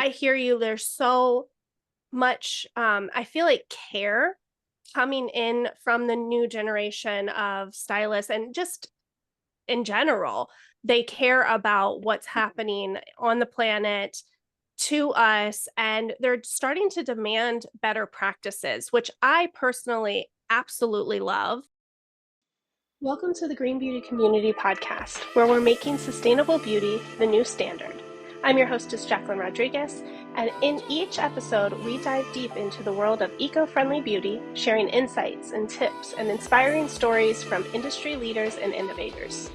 I hear you. There's so much, I feel like care coming in from the new generation of stylists and just in general. They care about what's happening on the planet to us, and they're starting to demand better practices, which I personally absolutely love. Welcome to the Green Beauty Community Podcast, where we're making sustainable beauty the new standard. I'm your hostess, Jacquelyn Rodriguez, and in each episode, we dive deep into the world of eco-friendly beauty, sharing insights and tips and inspiring stories from industry leaders and innovators.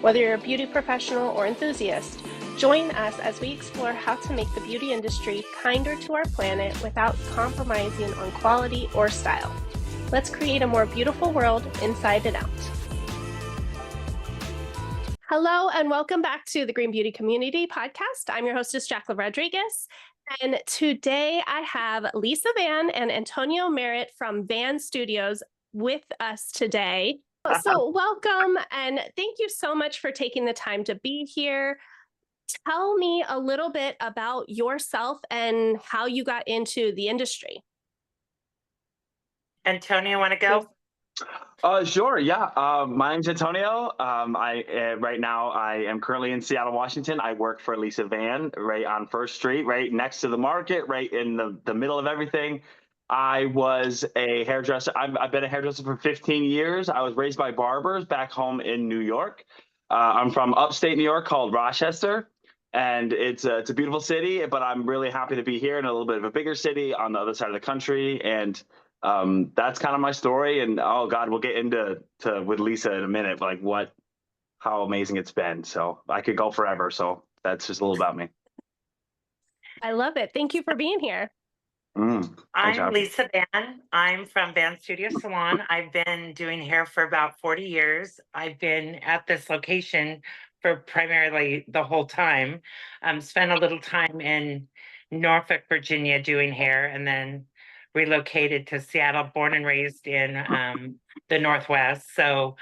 Whether you're a beauty professional or enthusiast, join us as we explore how to make the beauty industry kinder to our planet without compromising on quality or style. Let's create a more beautiful world inside and out. Hello, and welcome back to the Green Beauty Community Podcast. I'm your hostess, Jacquelyn Rodriguez. And today I have Lisa Vann and Antonio Merritt from Vann Studios with us today. So welcome, and thank you so much for taking the time to be here. Tell me a little bit about yourself and how you got into the industry. Antonio, want to go? Sure. Yeah. My name's Antonio. Right now I am currently in Seattle, Washington. I work for Lisa Vann right on First Street, right next to the market, right in the middle of everything. I was a hairdresser. I've been a hairdresser for 15 years. I was raised by barbers back home in New York. I'm from upstate New York called Rochester, and it's a beautiful city, but I'm really happy to be here in a little bit of a bigger city on the other side of the country. And that's kind of my story. And oh God, we'll get into with Lisa in a minute, like how amazing it's been. So I could go forever. So that's just a little about me. I love it. Thank you for being here. I'm Lisa Vann. I'm from Vann Studios Salon. I've been doing hair for about 40 years. I've been at this location for primarily the whole time. Spent a little time in Norfolk, Virginia doing hair, and then relocated to Seattle, born and raised in the Northwest. So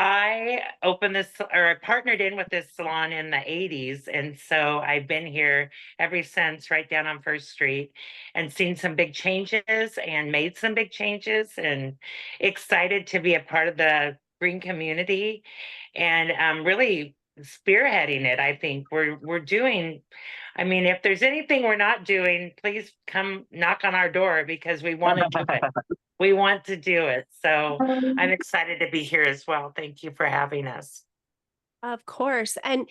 I partnered in with this salon in the 80s. And so I've been here ever since, right down on First Street, and seen some big changes and made some big changes, and excited to be a part of the green community and really spearheading it. I think we're doing, I mean, if there's anything we're not doing, please come knock on our door, because we want to do it. We want to do it. So I'm excited to be here as well. Thank you for having us. Of course. And,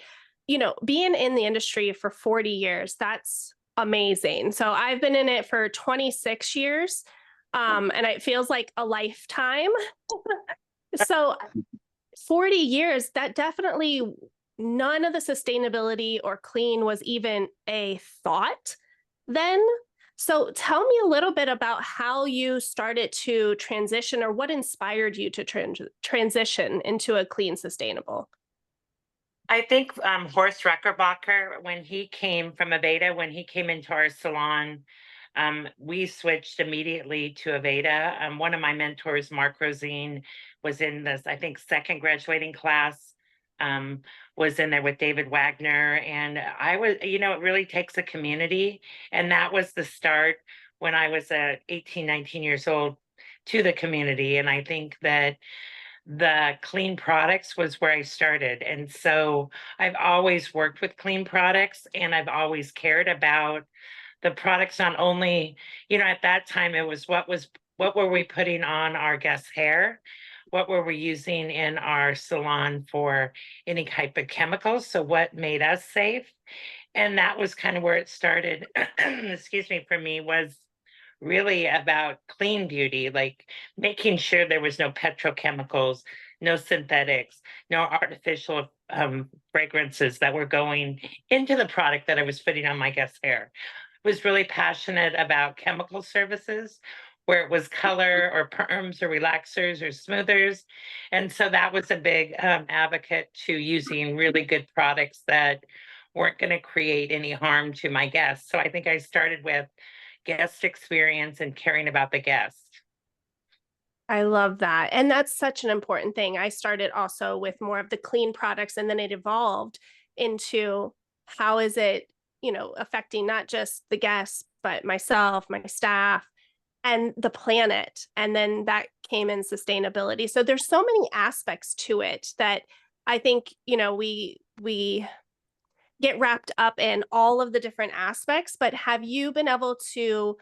being in the industry for 40 years, that's amazing. So I've been in it for 26 years, and it feels like a lifetime. So 40 years, that definitely none of the sustainability or clean was even a thought then. So tell me a little bit about how you started to transition, or what inspired you to transition into a clean, sustainable. I think Horst Reckerbacher, when he came from Aveda, when he came into our salon, we switched immediately to Aveda. One of my mentors, Mark Rosine, was in this, I think, second graduating class, was in there with David Wagner. And I was, it really takes a community. And that was the start when I was 18, 19 years old, to the community. And I think that the clean products was where I started. And so I've always worked with clean products, and I've always cared about the products. Not only, at that time, it was what were we putting on our guests' hair? What were we using in our salon for any type of chemicals? So what made us safe? And that was kind of where it started, excuse me, for me, was really about clean beauty, like making sure there was no petrochemicals, no synthetics, no artificial fragrances that were going into the product that I was putting on my guest's hair. I was really passionate about chemical services, where it was color or perms or relaxers or smoothers. And so that was a big advocate to using really good products that weren't going to create any harm to my guests. So I think I started with guest experience and caring about the guest. I love that. And that's such an important thing. I started also with more of the clean products, and then it evolved into how is it affecting not just the guests, but myself, my staff, and the planet. And then that came in sustainability. So there's so many aspects to it that I think, we get wrapped up in all of the different aspects, but have you been able to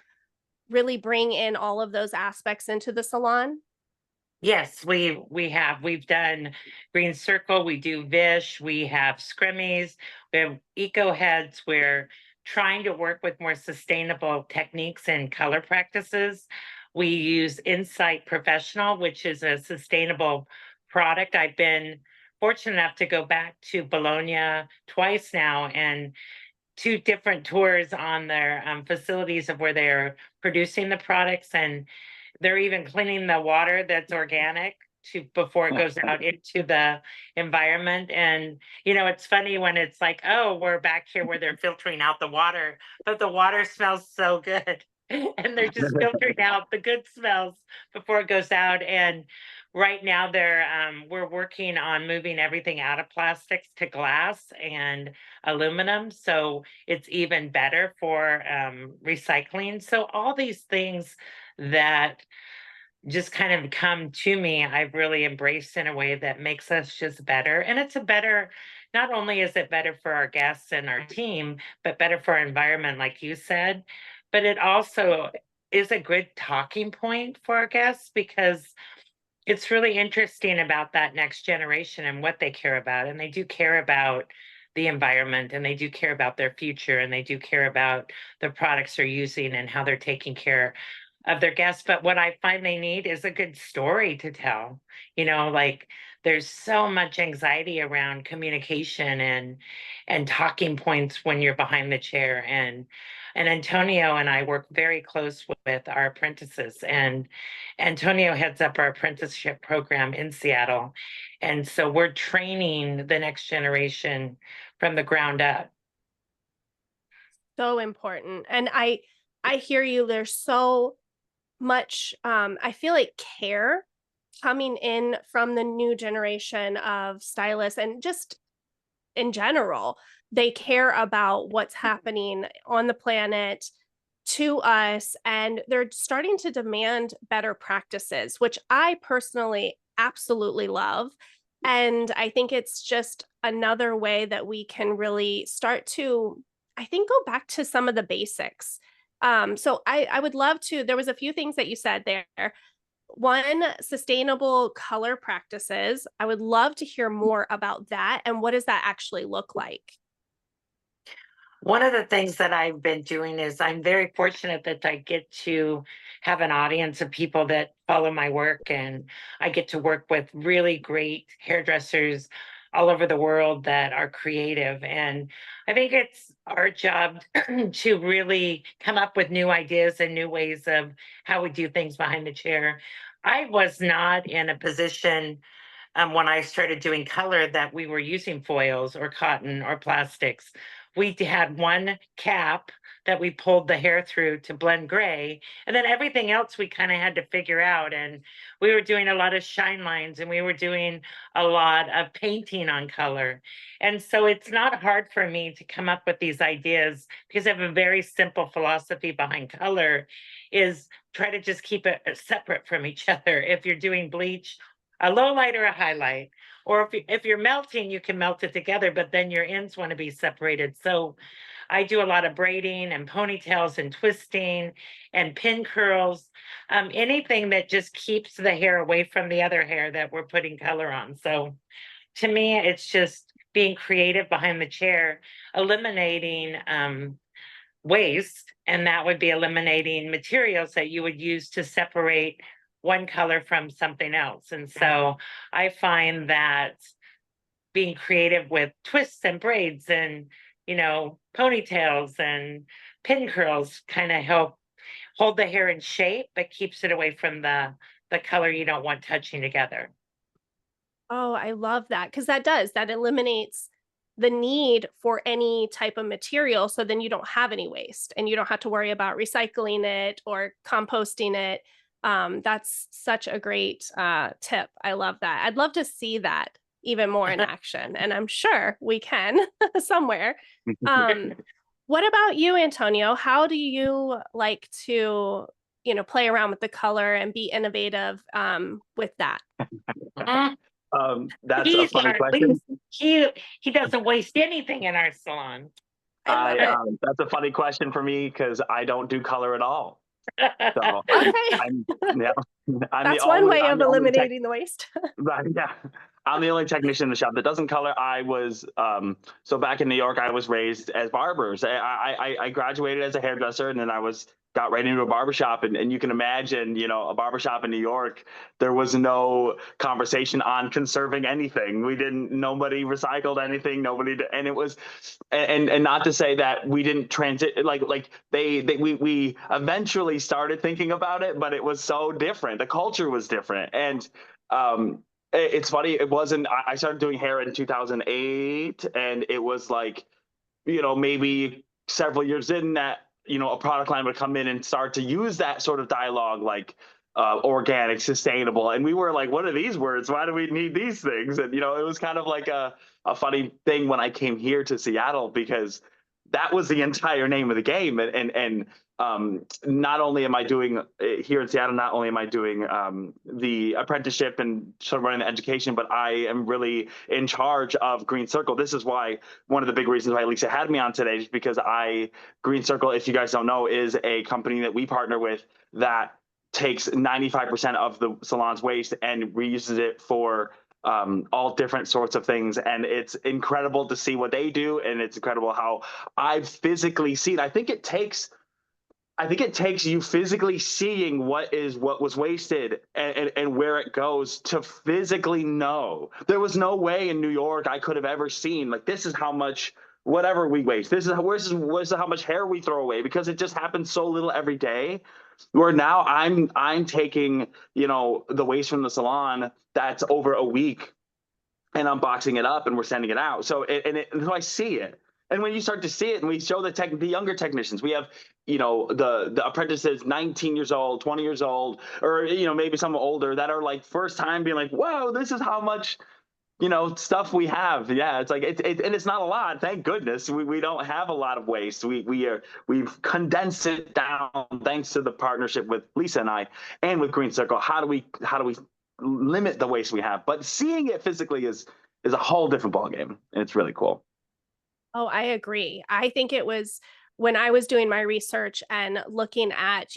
really bring in all of those aspects into the salon? Yes, we have. We've done Green Circle, we do Vish, we have Scrimmies, we have Eco Heads. We're trying to work with more sustainable techniques and color practices. We use Insight Professional, which is a sustainable product. I've been fortunate enough to go back to Bologna twice now, and two different tours on their facilities of where they're producing the products, and they're even cleaning the water that's organic to before it goes out into the environment. And it's funny when it's like, oh, we're back here where they're filtering out the water, but the water smells so good. And they're just filtering out the good smells before it goes out. And right now we're working on moving everything out of plastics to glass and aluminum, so it's even better for recycling. So all these things that just kind of come to me, I've really embraced in a way that makes us just better. And it's a better, not only is it better for our guests and our team, but better for our environment, like you said. But it also is a good talking point for our guests, because it's really interesting about that next generation and what they care about. And they do care about the environment, and they do care about their future, and they do care about the products they're using and how they're taking care of their guests. But what I find they need is a good story to tell. Like, there's so much anxiety around communication and talking points when you're behind the chair. And Antonio and I work very close with our apprentices, and Antonio heads up our apprenticeship program in Seattle. And so we're training the next generation from the ground up. So important. And I hear you. There's so much I feel like care coming in from the new generation of stylists, and just in general, they care about what's happening on the planet to us, and they're starting to demand better practices, which I personally absolutely love. And I think it's just another way that we can really start to, I think, go back to some of the basics. So I would love to, there was a few things that you said there. One, sustainable color practices. I would love to hear more about that. And what does that actually look like? One of the things that I've been doing is I'm very fortunate that I get to have an audience of people that follow my work, and I get to work with really great hairdressers all over the world that are creative. And I think it's our job to really come up with new ideas and new ways of how we do things behind the chair. I was not in a position when I started doing color that we were using foils or cotton or plastics. We had one cap that we pulled the hair through to blend gray, and then everything else we kind of had to figure out. And we were doing a lot of shine lines, and we were doing a lot of painting on color. And so it's not hard for me to come up with these ideas, because I have a very simple philosophy behind color, is try to just keep it separate from each other. If you're doing bleach, a low light or a highlight, or if you're melting, you can melt it together, but then your ends want to be separated. So I do a lot of braiding and ponytails and twisting and pin curls, anything that just keeps the hair away from the other hair that we're putting color on. So to me, it's just being creative behind the chair, eliminating waste, and that would be eliminating materials that you would use to separate one color from something else. And so I find that being creative with twists and braids and ponytails and pin curls kind of help hold the hair in shape, but keeps it away from the color you don't want touching together. Oh, I love that, because that eliminates the need for any type of material. So then you don't have any waste, and you don't have to worry about recycling it or composting it. That's such a great tip. I love that. I'd love to see that even more in action, and I'm sure we can somewhere. Um, What about you, Antonio? How do you like to, play around with the color and be innovative with that? Mhm. That's a He's funny our question. he doesn't waste anything in our salon. I love it. That's a funny question for me because I don't do color at all. So Okay. I'm yeah, That's one way I'm of the only tech, eliminating the waste. right, yeah. I'm the only technician in the shop that doesn't color. I was so back in New York, I was raised as barbers. I graduated as a hairdresser, and then got right into a barbershop. And you can imagine, a barbershop in New York, there was no conversation on conserving anything. Nobody recycled anything. And it was, and not to say that we didn't transit, like we eventually started thinking about it, but it was so different. The culture was different. And it's funny. It wasn't. I started doing hair in 2008, and it was like, maybe several years in that, a product line would come in and start to use that sort of dialogue, like organic, sustainable, and we were like, what are these words? Why do we need these things? And it was kind of like a funny thing when I came here to Seattle, because that was the entire name of the game. And not only am I doing here in Seattle, not only am I doing the apprenticeship and sort of running the education, but I am really in charge of Green Circle. This is why one of the big reasons why Lisa had me on today, is because Green Circle, if you guys don't know, is a company that we partner with that takes 95% of the salon's waste and reuses it for all different sorts of things. And it's incredible to see what they do, and it's incredible how I've physically seen. I think it takes you physically seeing what was wasted and where it goes to physically know. There was no way in New York I could have ever seen, like, this is how much whatever we waste. This is how much hair we throw away, because it just happens so little every day. Where now I'm taking, the waste from the salon that's over a week, and I'm boxing it up and we're sending it out. So I see it. And when you start to see it, and we show the younger technicians, we have, the apprentices 19 years old, 20 years old, or, maybe some older, that are like first time being like, whoa, this is how much, stuff we have. Yeah, it's like and it's not a lot. Thank goodness we don't have a lot of waste. We've condensed it down thanks to the partnership with Lisa and I, and with Green Circle. How do we limit the waste we have? But seeing it physically is a whole different ballgame, and it's really cool. Oh, I agree. I think it was when I was doing my research and looking at,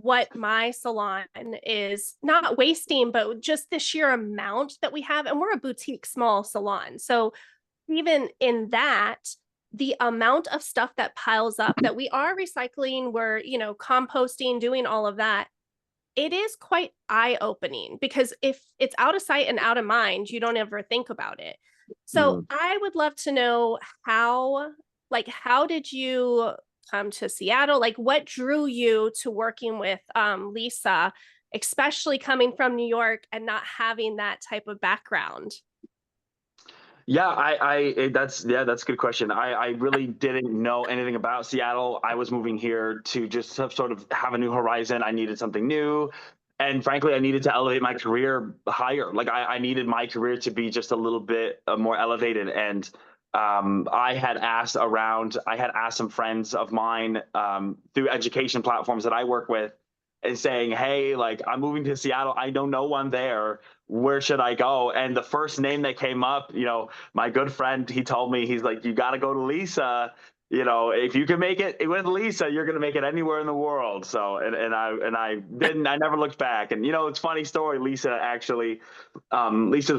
what my salon is not wasting, but just the sheer amount that we have. And we're a boutique small salon. So even in that, the amount of stuff that piles up that we are recycling, we're, composting, doing all of that, it is quite eye-opening, because if it's out of sight and out of mind, you don't ever think about it. So Mm. I would love to know how did you come to Seattle? Like, what drew you to working with Lisa, especially coming from New York and not having that type of background? Yeah, that's a good question. I really didn't know anything about Seattle. I was moving here to just sort of have a new horizon. I needed something new. And frankly, I needed to elevate my career higher. Like, I needed my career to be just a little bit more elevated. And I had asked some friends of mine through education platforms that I work with, and saying, hey, like, I'm moving to Seattle. I know no one there. Where should I go? And the first name that came up, my good friend, he told me, he's like, you got to go to Lisa. If you can make it with Lisa, you're going to make it anywhere in the world. So, I never looked back. And, it's a funny story. Lisa's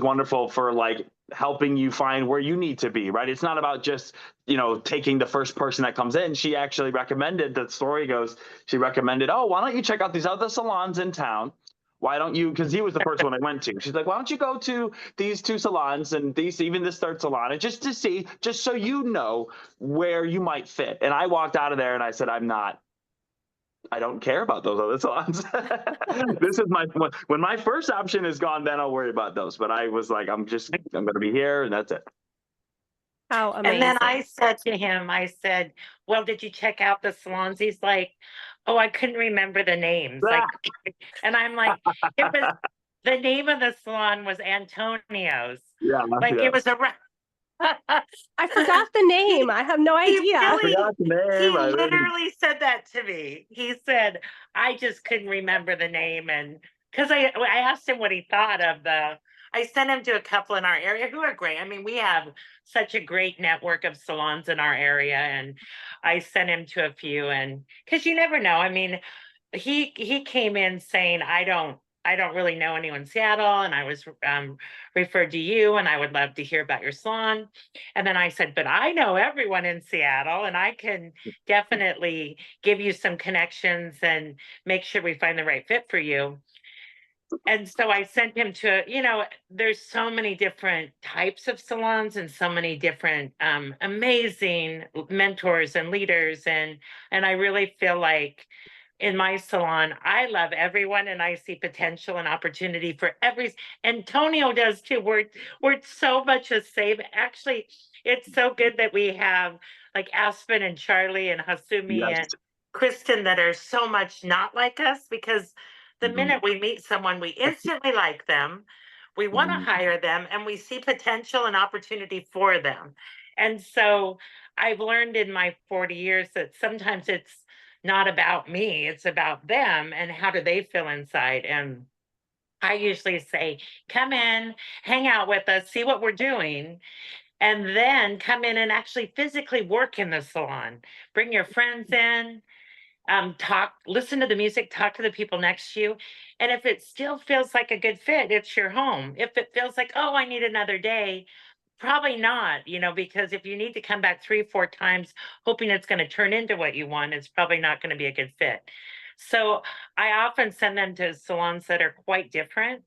wonderful for, like, helping you find where you need to be, right? It's not about just, taking the first person that comes in. She actually recommended, the story goes, she recommended, oh, why don't you check out these other salons in town? Why don't you, because he was the first one I went to. She's like, why don't you go to these two salons and even this third salon, and just to see, just so you know where you might fit. And I walked out of there and I said, I don't care about those other salons. This is when my first option is gone, then I'll worry about those. But I was like, I'm going to be here, and that's it. How And then I amazing. said to him, I said, well, did you check out the salons? He's like, oh, I couldn't remember the names. And I'm like, it was the name of the salon was Antonio's. Yeah, Like, yeah. it was around I forgot the name. I have no He idea. I really, forgot the he name. I didn't. literally said that to me. He said, I just couldn't remember the name. And because I asked him what he thought of I sent him to a couple in our area who are great. I mean, we have such a great network of salons in our area. And I sent him to a few, and because you never know. I mean, he came in saying, I don't really know anyone in Seattle, and I was referred to you, and I would love to hear about your salon. And then I said, but I know everyone in Seattle, and I can definitely give you some connections and make sure we find the right fit for you. And so I sent him to, there's so many different types of salons and so many different amazing mentors and leaders. And I really feel like in my salon, I love everyone and I see potential and opportunity for Antonio does too. We're so much the same. Actually, it's so good that we have like Aspen and Charlie and Hasumi Yes. and Kristen that are so much not like us, because the Mhm. minute we meet someone, we instantly like them, we want to Mhm. hire them, and we see potential and opportunity for them. And so I've learned in my 40 years that sometimes it's not about me, it's about them and how do they feel inside. And I usually say, come in, hang out with us, see what we're doing, and then come in and actually physically work in the salon. Bring your friends in, talk, listen to the music, talk to the people next to you. And if it still feels like a good fit, it's your home. If it feels like, oh, I need another day, probably not, because if you need to come back 3, 4 times hoping it's going to turn into what you want, it's probably not going to be a good fit. So I often send them to salons that are quite different,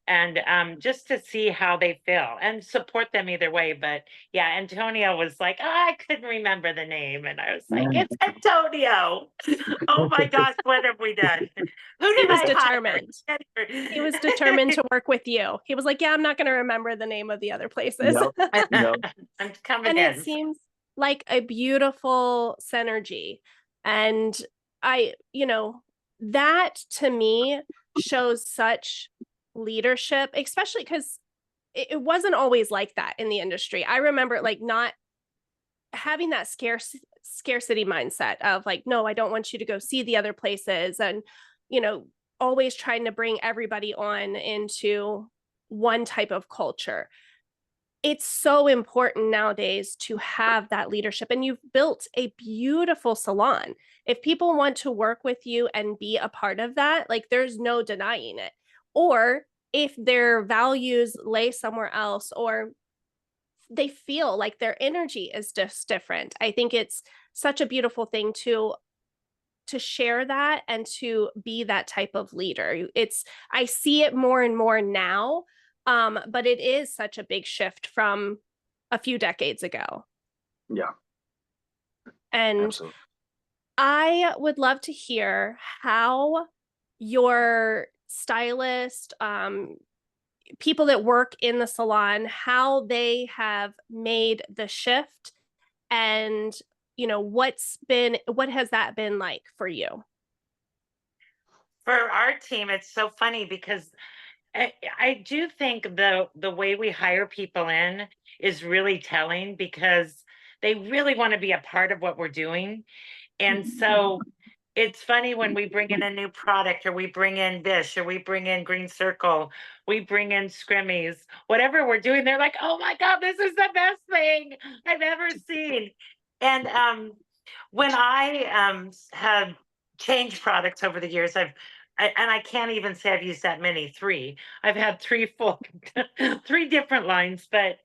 and just to see how they feel and support them either way. But yeah, Antonio was like, oh, I couldn't remember the name. And I was like, it's Antonio. Oh my gosh, what have we done? Who He did was I hire? determined. He was determined to work with you. He was like, yeah, I'm not going to remember the name of the other places. Yep. Yep. I'm coming And it in. seems like a beautiful synergy. And that to me shows such leadership, especially because it wasn't always like that in the industry. I remember like not having that scarcity mindset of like, no, I don't want you to go see the other places, and always trying to bring everybody on into one type of culture. It's so important nowadays to have that leadership, and you've built a beautiful salon. If people want to work with you and be a part of that, like there's no denying it. Or if their values lay somewhere else, or they feel like their energy is just different, I think it's such a beautiful thing to share that and to be that type of leader. I see it more and more now, but it is such a big shift from a few decades ago. Yeah. And Absolutely. I would love to hear how your stylist, people that work in the salon, how they have made the shift, and what has that been like for you? For our team, it's so funny because I do think the way we hire people in is really telling, because they really want to be a part of what we're doing. And so it's funny when we bring in a new product, or we bring in Bish, or we bring in Green Circle, we bring in Scrimmies, whatever we're doing, they're like, oh my God, this is the best thing I've ever seen. And when I have changed products over the years, and I can't even say I've used that many, three. I've had three full, three different lines, but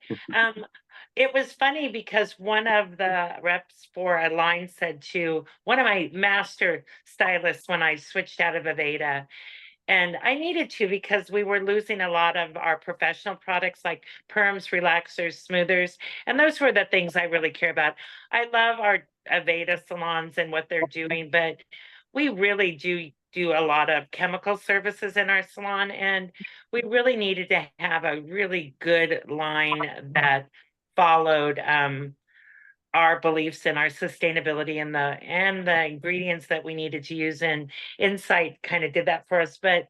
it was funny because one of the reps for a line said to one of my master stylists when I switched out of Aveda, and I needed to because we were losing a lot of our professional products like perms, relaxers, smoothers. And those were the things I really care about. I love our Aveda salons and what they're doing, but we really do a lot of chemical services in our salon. And we really needed to have a really good line that followed our beliefs and our sustainability, and the ingredients that we needed to use. And Insight kind of did that for us. But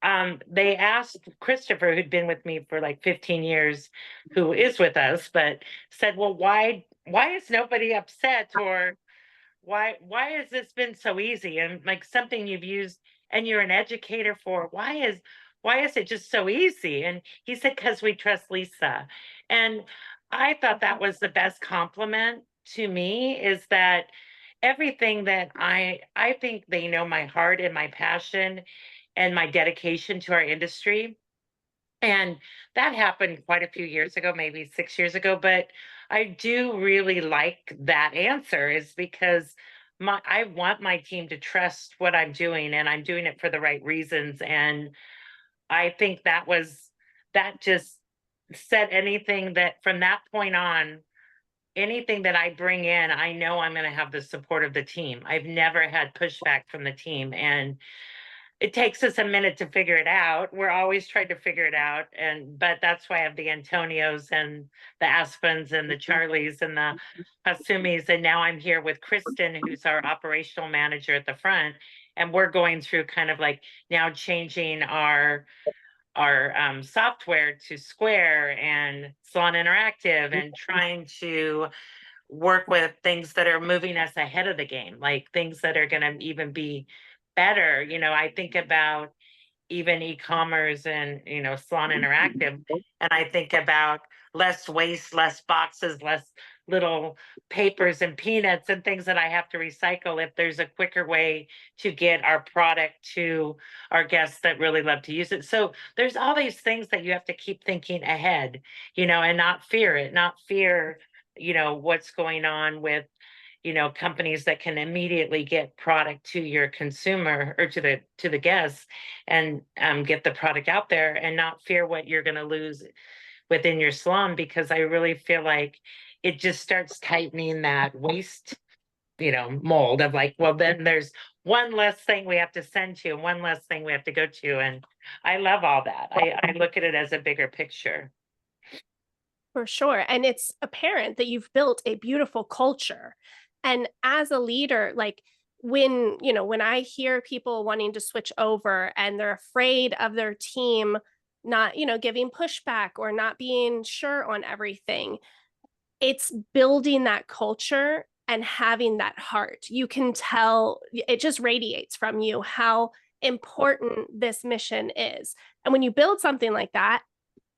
they asked Christopher, who'd been with me for like 15 years, who is with us, but said, well, why is nobody upset, or why has this been so easy, and like something you've used and you're an educator for, why is it just so easy? And he said, because we trust Lisa. And I thought that was the best compliment to me, is that everything that I think they know my heart and my passion and my dedication to our industry. And that happened quite a few years ago, maybe 6 years ago. But I do really like that answer, is because I want my team to trust what I'm doing, and I'm doing it for the right reasons. And I think that just said anything that from that point on, anything that I bring in, I know I'm going to have the support of the team. I've never had pushback from the team. And it takes us a minute to figure it out. We're always trying to figure it out. But that's why I have the Antonios and the Aspens and the Charlies and the Hasumis. And now I'm here with Kristen, who's our operational manager at the front. And we're going through kind of like now changing our software to Square and Salon Interactive, and trying to work with things that are moving us ahead of the game, like things that are going to even be better. I think about even e-commerce and, Salon Interactive, and I think about less waste, less boxes, less little papers and peanuts and things that I have to recycle, if there's a quicker way to get our product to our guests that really love to use it. So there's all these things that you have to keep thinking ahead, and not fear it, not fear, what's going on with, companies that can immediately get product to your consumer, or to the guests, and get the product out there, and not fear what you're going to lose within your salon. Because I really feel like it just starts tightening that waste, mold of like, well, then there's one less thing we have to send to, and one less thing we have to go to. And I love all that. I look at it as a bigger picture. For sure. And it's apparent that you've built a beautiful culture. And as a leader, like when I hear people wanting to switch over and they're afraid of their team not, giving pushback or not being sure on everything, it's building that culture and having that heart. You can tell it just radiates from you how important this mission is. And when you build something like that,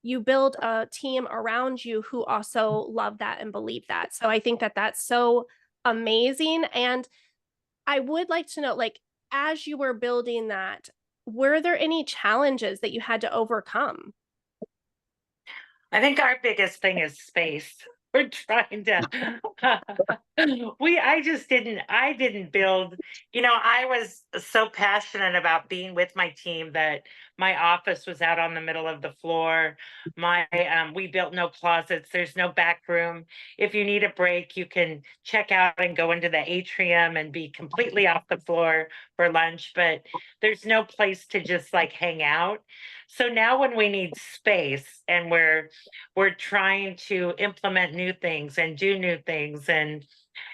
you build a team around you who also love that and believe that. So I think that that's so amazing. And I would like to know, like, as you were building that, were there any challenges that you had to overcome? I think our biggest thing is space. We're trying to I didn't build, I was so passionate about being with my team that my office was out on the middle of the floor. We built no closets, there's no back room. If you need a break, you can check out and go into the atrium and be completely off the floor for lunch, but there's no place to just like hang out. So now when we need space, and we're trying to implement new things and do new things, and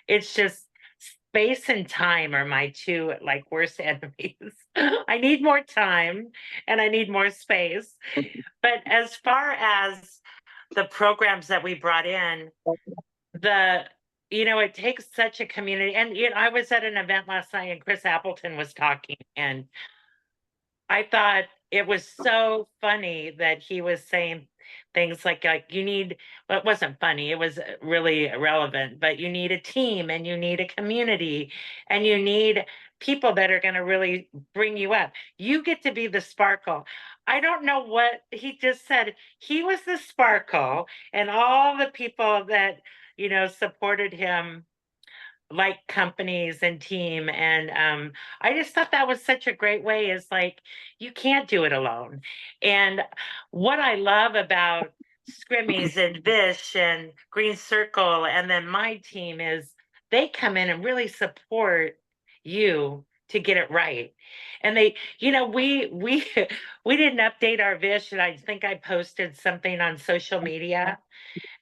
it's just space and time are my two like worst enemies. I need more time and I need more space. But as far as the programs that we brought in, it takes such a community. And I was at an event last night and Chris Appleton was talking, and I thought it was so funny that he was saying things like you need, well, it wasn't funny, it was really relevant, but you need a team, and you need a community, and you need people that are going to really bring you up. You get to be the sparkle. I don't know what he just said. He was the sparkle, and all the people that, supported him, like companies and team. And I just thought that was such a great way, is like, you can't do it alone. And what I love about Scrimmies and Vish and Green Circle and then my team is they come in and really support you to get it right. And they, we we didn't update our Vish, and I think I posted something on social media,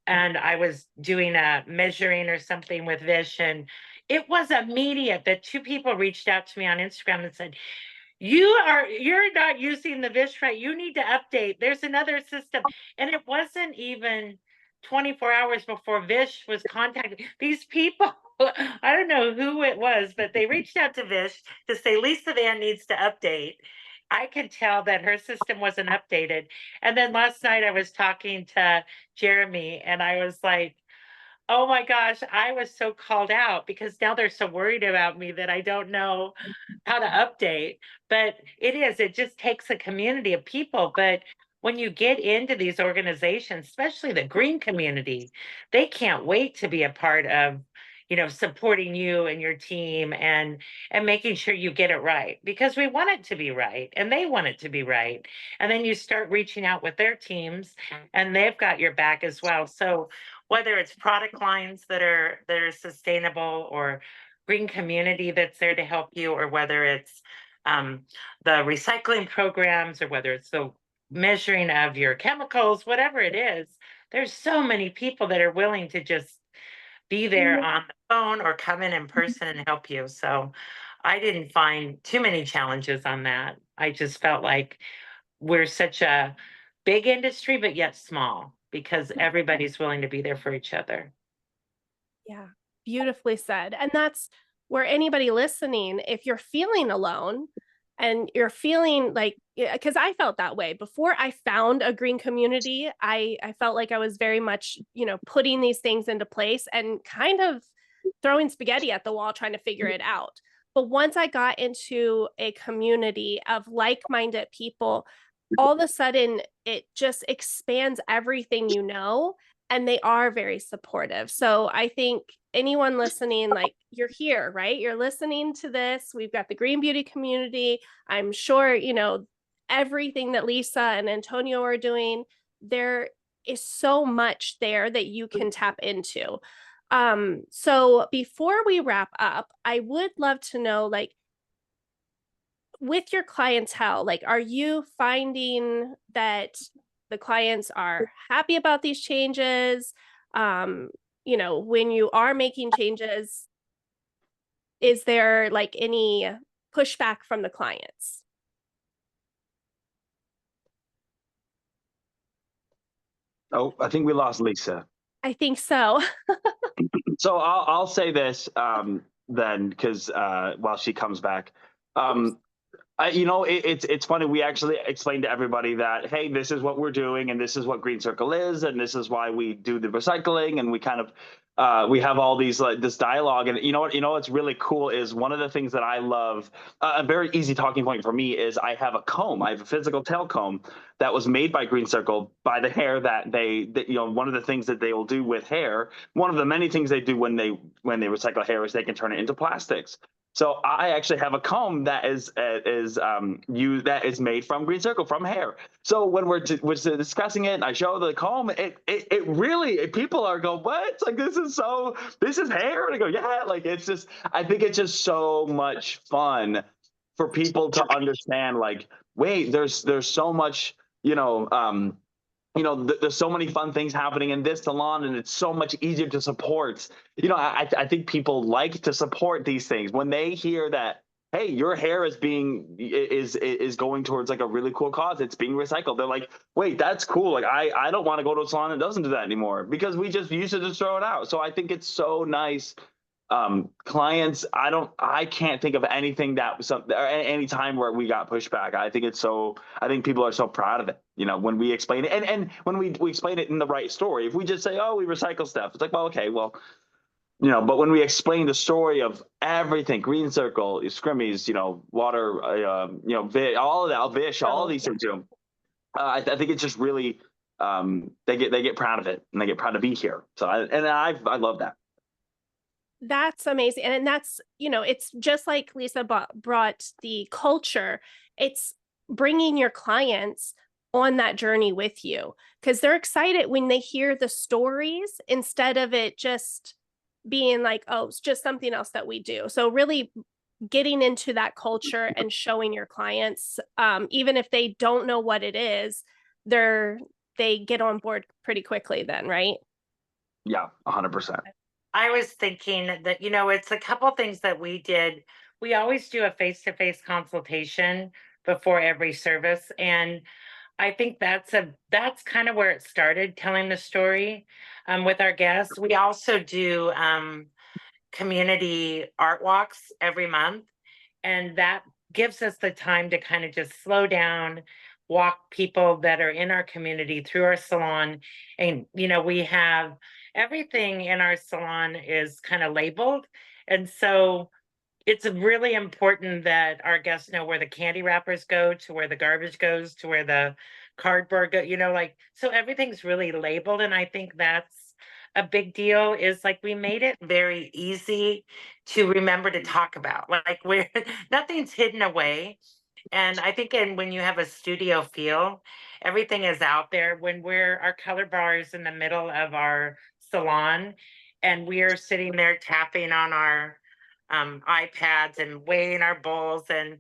and I was doing a measuring or something with Vish, and it was immediate that two people reached out to me on Instagram and said, you're not using the Vish right. You need to update. There's another system. And it wasn't even 24 hours before Vish was contacted. These people, I don't know who it was, but they reached out to Vish to say Lisa Vann needs to update. I could tell that her system wasn't updated. And then last night I was talking to Jeremy and I was like, oh my gosh, I was so called out because now they're so worried about me that I don't know how to update. But it just takes a community of people. But when you get into these organizations, especially the green community, they can't wait to be a part of, supporting you and your team and making sure you get it right because we want it to be right and they want it to be right. And then you start reaching out with their teams and they've got your back as well. So whether it's product lines that are sustainable or green community that's there to help you, or whether it's the recycling programs, or whether it's the measuring of your chemicals, whatever it is, there's so many people that are willing to just be there on the phone or come in person and help you. So I didn't find too many challenges on that. I just felt like we're such a big industry, but yet small because everybody's willing to be there for each other. Yeah, beautifully said. And that's where anybody listening, if you're feeling alone and you're feeling like, because I felt that way before I found a green community, I felt like I was very much, putting these things into place and kind of throwing spaghetti at the wall, trying to figure it out. But once I got into a community of like-minded people, all of a sudden it just expands everything and they are very supportive. So I think anyone listening, like you're here, right? You're listening to this. We've got the Green Beauty community. I'm sure, everything that Lisa and Antonio are doing, there is so much there that you can tap into. So before we wrap up, I would love to know, like, with your clientele, like, are you finding that the clients are happy about these changes? When you are making changes, is there like any pushback from the clients? Oh, I think we lost Lisa. I think so. So I'll say this then, because while she comes back, it's funny. We actually explained to everybody that, hey, this is what we're doing, and this is what Green Circle is, and this is why we do the recycling, and we kind of we have all these like this dialogue. And what's really cool is one of the things that I love. A very easy talking point for me is I have a comb. I have a physical tail comb that was made by Green Circle by the hair that one of the things that they will do with hair. One of the many things they do when they recycle hair is they can turn it into plastics. So I actually have a comb that is made from Green Circle, from hair. So when we're discussing it and I show the comb, it really, people are going, what? Like, this is hair? And I go, yeah, like, I think it's just so much fun for people to understand, like, wait, there's so much, there's so many fun things happening in this salon, and it's so much easier to support. I think people like to support these things when they hear that, hey, your hair is going towards like a really cool cause. It's being recycled. They're like, wait, that's cool. Like, I don't want to go to a salon that doesn't do that anymore because we just used to just throw it out. So I think it's so nice. Clients, I can't think of anything any time where we got pushback. I think people are so proud of it, when we explain it, and when we explain it in the right story. If we just say, oh, we recycle stuff, it's like, well, okay, well, but when we explain the story of everything, Green Circle, Scrimmies, water, all of that, Vish, all of these things, I think it's just really, they get proud of it, and they get proud to be here. So I love that. That's amazing. And that's, it's just like Lisa brought the culture. It's bringing your clients on that journey with you because they're excited when they hear the stories instead of it just being like, oh, it's just something else that we do. So really getting into that culture and showing your clients, even if they don't know what it is, they get on board pretty quickly then, right? Yeah, 100%. I was thinking that, it's a couple things that we did we always do a face-to-face consultation before every service. And I think that's kind of where it started, telling the story with our guests. We also do community art walks every month, and that gives us the time to kind of just slow down, walk people that are in our community through our salon. And we have everything in our salon is kind of labeled, and so it's really important that our guests know where the candy wrappers go, to where the garbage goes, to where the cardboard go, like, so everything's really labeled. And I think that's a big deal, is like we made it very easy to remember to talk about. Like, we're nothing's hidden away. And I think when you have a studio feel, everything is out there. When our color bar is in the middle of our salon, and we're sitting there tapping on our iPads and weighing our bowls. And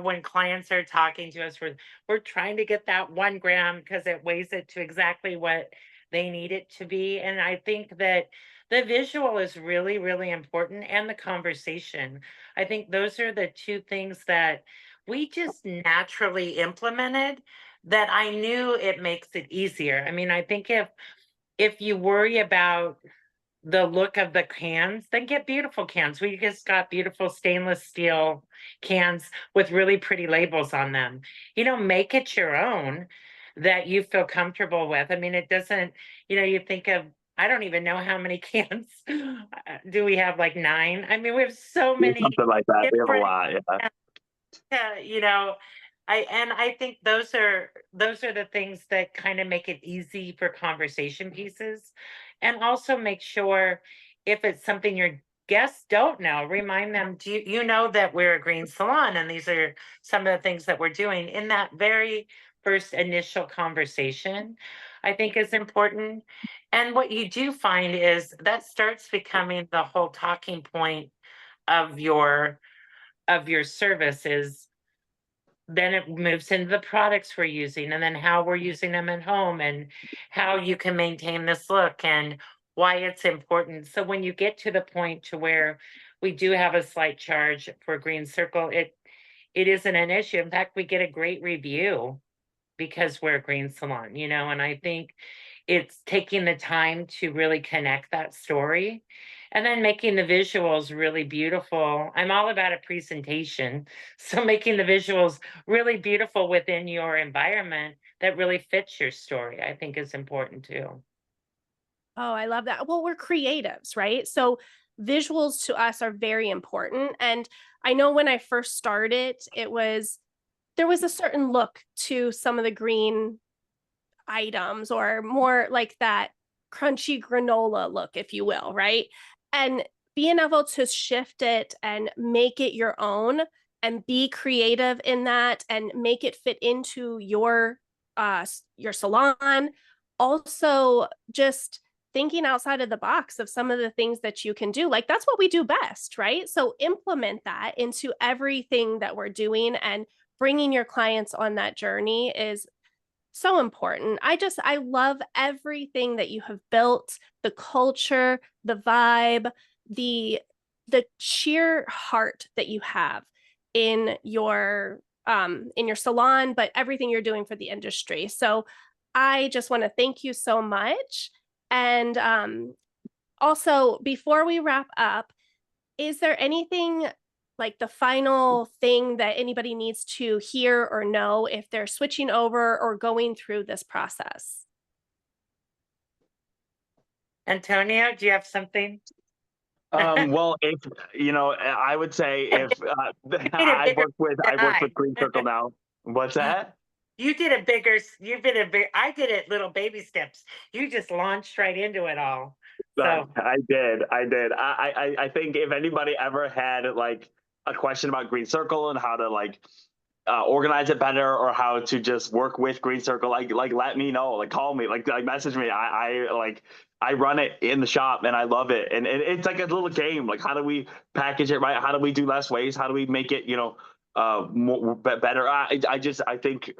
when clients are talking to us, we're trying to get that 1 gram, because it weighs it to exactly what they need it to be. And I think that the visual is really, really important, and the conversation. I think those are the two things that we just naturally implemented, that I knew it makes it easier. I mean, I think if you worry about the look of the cans, then get beautiful cans. We just got beautiful stainless steel cans with really pretty labels on them. Make it your own, that you feel comfortable with. I mean, it doesn't, you think of, I don't even know how many cans do we have, like 9? I mean, we have so many Something like that. We have a different, lot. Yeah. I think those are the things that kind of make it easy for conversation pieces. And also make sure, if it's something your guests don't know, remind them, do you know that we're a green salon, and these are some of the things that we're doing, in that very first initial conversation, I think is important. And what you do find is that starts becoming the whole talking point of your services. Then it moves into the products we're using, and then how we're using them at home, and how you can maintain this look, and why it's important. So when you get to the point to where we do have a slight charge for Green Circle, it isn't an issue. In fact, we get a great review because we're a green salon, and I think it's taking the time to really connect that story, and then making the visuals really beautiful. I'm all about a presentation. So making the visuals really beautiful within your environment that really fits your story, I think, is important too. Oh, I love that. Well, we're creatives, right? So visuals to us are very important. And I know when I first started, there was a certain look to some of the green items, or more like that crunchy granola look, if you will, right? And being able to shift it and make it your own, and be creative in that, and make it fit into your salon. Also, just thinking outside of the box of some of the things that you can do. Like, that's what we do best, right? So implement that into everything that we're doing, and bringing your clients on that journey is so important. I love everything that you have built, the culture, the vibe, the sheer heart that you have in your salon, but everything you're doing for the industry. So I just want to thank you so much. And also, before we wrap up, is there anything, like the final thing, that anybody needs to hear or know if they're switching over or going through this process? Antonio, do you have something? Well, if I would say, if I I've worked with Green Circle now. What's that? You did I did it little baby steps. You just launched right into it all. So I did. I think if anybody ever had like a question about Green Circle and how to like organize it better, or how to just work with Green Circle, like let me know, like call me, like message me. I run it in the shop, and I love it. And it's like a little game. Like, how do we package it right? How do we do less waste? How do we make it, better? I think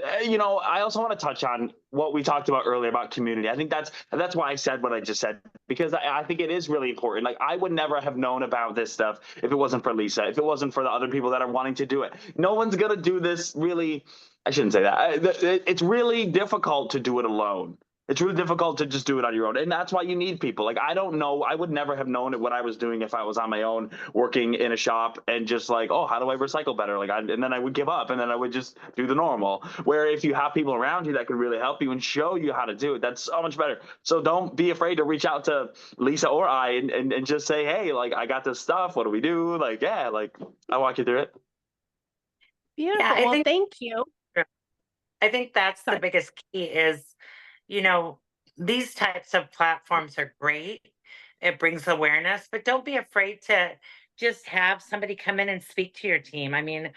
I also want to touch on what we talked about earlier about community. I think that's why I said what I just said, because I think it is really important. Like, I would never have known about this stuff if it wasn't for Lisa, if it wasn't for the other people that are wanting to do it. No one's gonna do this really. I shouldn't say that. It's really difficult to do it alone. It's really difficult to just do it on your own, and that's why you need people. Like, I don't know, I would never have known what I was doing if I was on my own, working in a shop, and just like, oh, how do I recycle better? And then I would give up, and then I would just do the normal. Where if you have people around you that can really help you and show you how to do it, that's so much better. So don't be afraid to reach out to Lisa or I, and just say, hey, like, I got this stuff. What do we do? Like, yeah, like, I'll walk you through it. Yeah, Beautiful. Well, thank you. I think that's the Sorry. biggest key is, you know, these types of platforms are great. It brings awareness, but don't be afraid to just have somebody come in and speak to your team. I mean,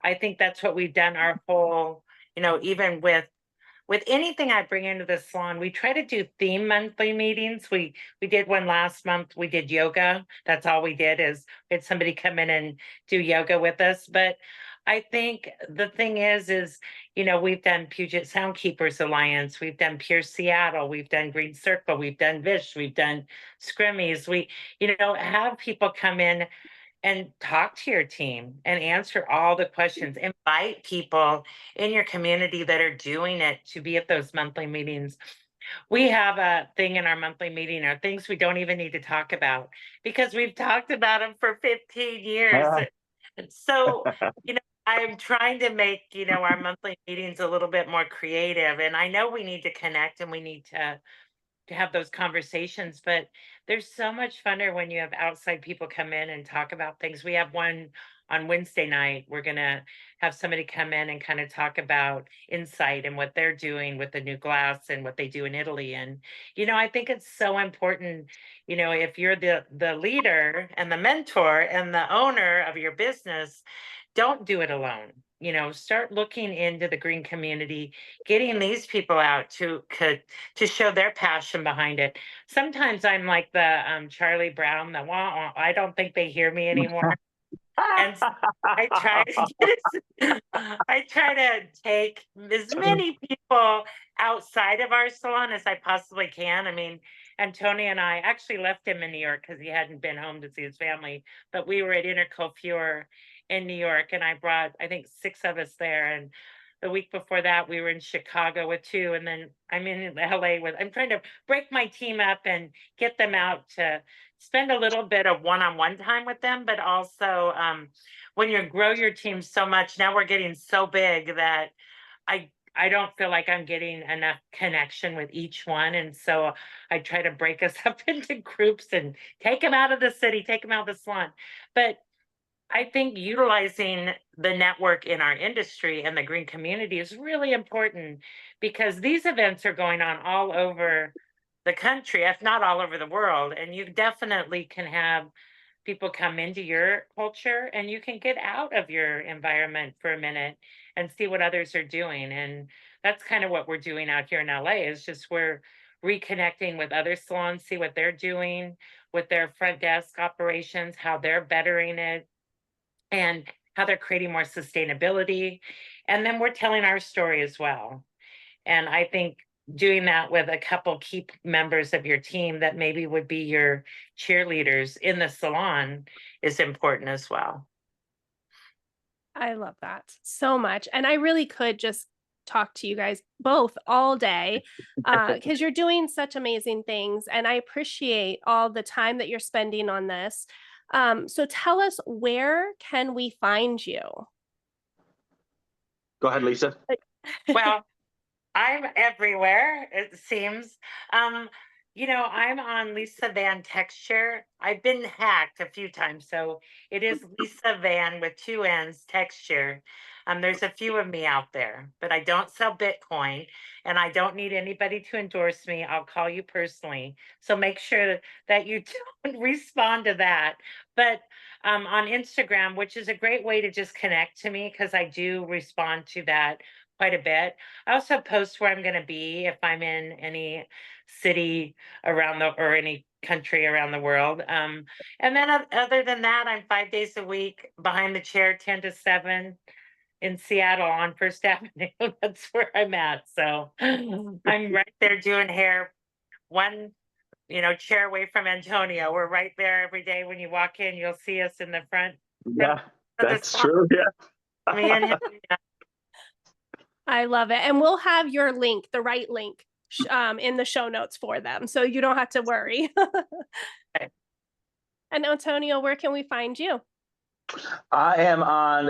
I think that's what we've done our whole, even with anything I bring into the salon, we try to do theme monthly meetings. We did one last month. We did yoga. That's all we did is we had somebody come in and do yoga with us. But I think the thing is, we've done Puget Soundkeepers Alliance, we've done Pierce Seattle, we've done Green Circle, we've done Vish, we've done Scrimmies. We, have people come in and talk to your team and answer all the questions. Invite people in your community that are doing it to be at those monthly meetings. We have a thing in our monthly meeting, or things we don't even need to talk about because we've talked about them for 15 years. So, I'm trying to make, our monthly meetings a little bit more creative. And I know we need to connect and we need to have those conversations, but there's so much funner when you have outside people come in and talk about things. We have one on Wednesday night. We're going to have somebody come in and kind of talk about Insight and what they're doing with the new glass and what they do in Italy. And, I think it's so important, if you're the leader and the mentor and the owner of your business, don't do it alone. Start looking into the green community, getting these people out to show their passion behind it. Sometimes I'm like the Charlie Brown, the wah, wah, I don't think they hear me anymore. And so I try I try to take as many people outside of our salon as I possibly can. I mean, Antonio and I actually left him in New York because he hadn't been home to see his family, but we were at Intercoiffure in New York, and I brought, I think, 6 of us there. And the week before that, we were in Chicago with 2, and then I'm in LA with. I'm trying to break my team up and get them out to spend a little bit of one-on-one time with them, but also when you grow your team so much, now we're getting so big that I don't feel like I'm getting enough connection with each one. And so I try to break us up into groups and take them out of the city, take them out of the salon. But I think utilizing the network in our industry and the green community is really important because these events are going on all over the country, if not all over the world. And you definitely can have people come into your culture and you can get out of your environment for a minute and see what others are doing. And that's kind of what we're doing out here in LA is just we're reconnecting with other salons, see what they're doing with their front desk operations, how they're bettering it and how they're creating more sustainability. And then we're telling our story as well. And I think doing that with a couple key members of your team that maybe would be your cheerleaders in the salon is important as well. I love that so much. And I really could just talk to you guys both all day because you're doing such amazing things. And I appreciate all the time that you're spending on this. So tell us, where can we find you? Go ahead, Lisa. Well, I'm everywhere, it seems. I'm on Lisa Vann Texture. I've been hacked a few times, so it is Lisa Vann with 2 N's Texture. There's a few of me out there, but I don't sell Bitcoin and I don't need anybody to endorse me. I'll call you personally. So make sure that you don't respond to that. But on Instagram, which is a great way to just connect to me because I do respond to that quite a bit. I also post where I'm going to be if I'm in any city or any country around the world. And then other than that, I'm 5 days a week behind the chair, 10 to 7 in Seattle on First Avenue. That's where I'm at. So I'm right there doing hair, one, chair away from Antonio. We're right there every day. When you walk in, you'll see us in the front Yeah, of the that's salon. true. Yeah. Me and him. I love it. And we'll have your link, the right link, in the show notes for them. So you don't have to worry. Okay. And Antonio, where can we find you? I am on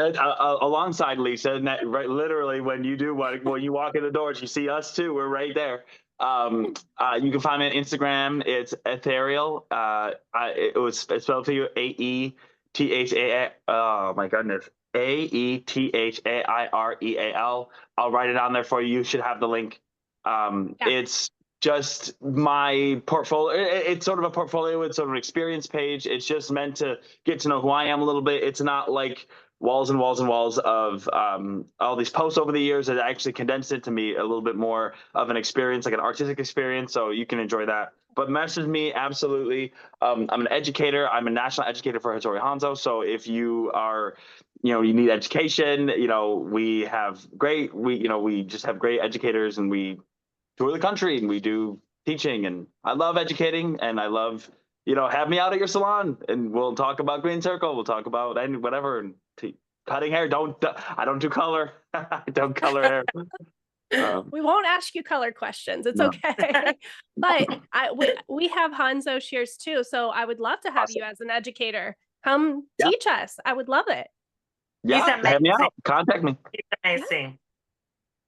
alongside Lisa, and that, right, literally when you walk in the doors, you see us too. We're right there. You can find me on Instagram. It's ethereal. It's spelled for you AETHA. Oh my goodness, AETHAIREAL. I'll write it on there for you. You should have the link. It's just my portfolio. It's sort of a portfolio. It's sort of an experience page. It's just meant to get to know who I am a little bit. It's not like walls and walls and walls of all these posts over the years. It actually condensed it to me a little bit more of an experience, like an artistic experience. So you can enjoy that. But message me, absolutely. I'm an educator. I'm a national educator for Hattori Hanzo. So if you are, you need education, we have we just have great educators, and we tour the country and we do teaching, and I love educating, and I love, have me out at your salon and we'll talk about Green Circle. We'll talk about whatever, and cutting hair. I don't do color. I don't color hair. We won't ask you color questions. It's No. okay. But we have Hanzo shears too. So I would love to have Awesome. you as an educator. Come teach us. I would love it. Yeah, have me out. Contact me. He's amazing.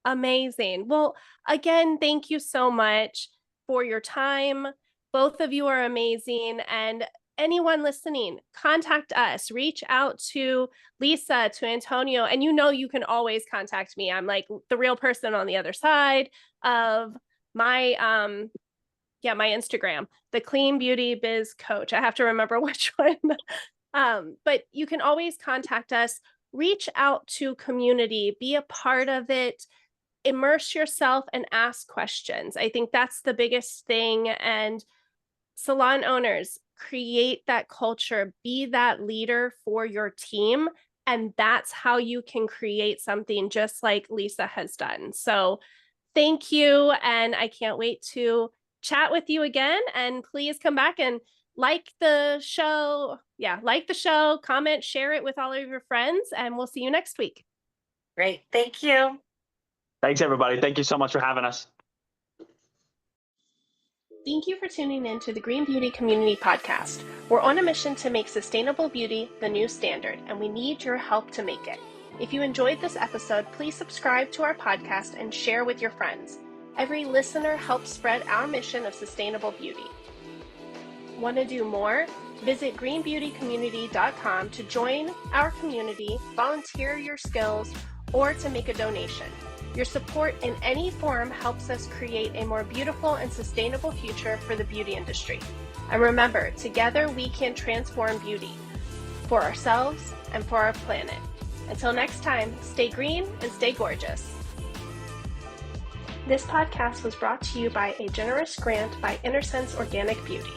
Amazing. Well, again, thank you so much for your time. Both of you are amazing. And anyone listening, contact us. Reach out to Lisa, to Antonio, and you can always contact me. I'm like the real person on the other side of my my Instagram, the Clean Beauty Biz Coach. I have to remember which one. But you can always contact us. Reach out to community, be a part of it. Immerse yourself and ask questions. I think that's the biggest thing. And salon owners, create that culture, be that leader for your team. And that's how you can create something just like Lisa has done. So thank you. And I can't wait to chat with you again. And please come back and like the show. Yeah, like the show, comment, share it with all of your friends, and we'll see you next week. Great. Thank you. Thanks, everybody. Thank you so much for having us. Thank you for tuning in to the Green Beauty Community Podcast. We're on a mission to make sustainable beauty the new standard, and we need your help to make it. If you enjoyed this episode, please subscribe to our podcast and share with your friends. Every listener helps spread our mission of sustainable beauty. Want to do more? Visit greenbeautycommunity.com to join our community, volunteer your skills, or to make a donation. Your support in any form helps us create a more beautiful and sustainable future for the beauty industry. And remember, together we can transform beauty for ourselves and for our planet. Until next time, stay green and stay gorgeous. This podcast was brought to you by a generous grant by InnerSense Organic Beauty.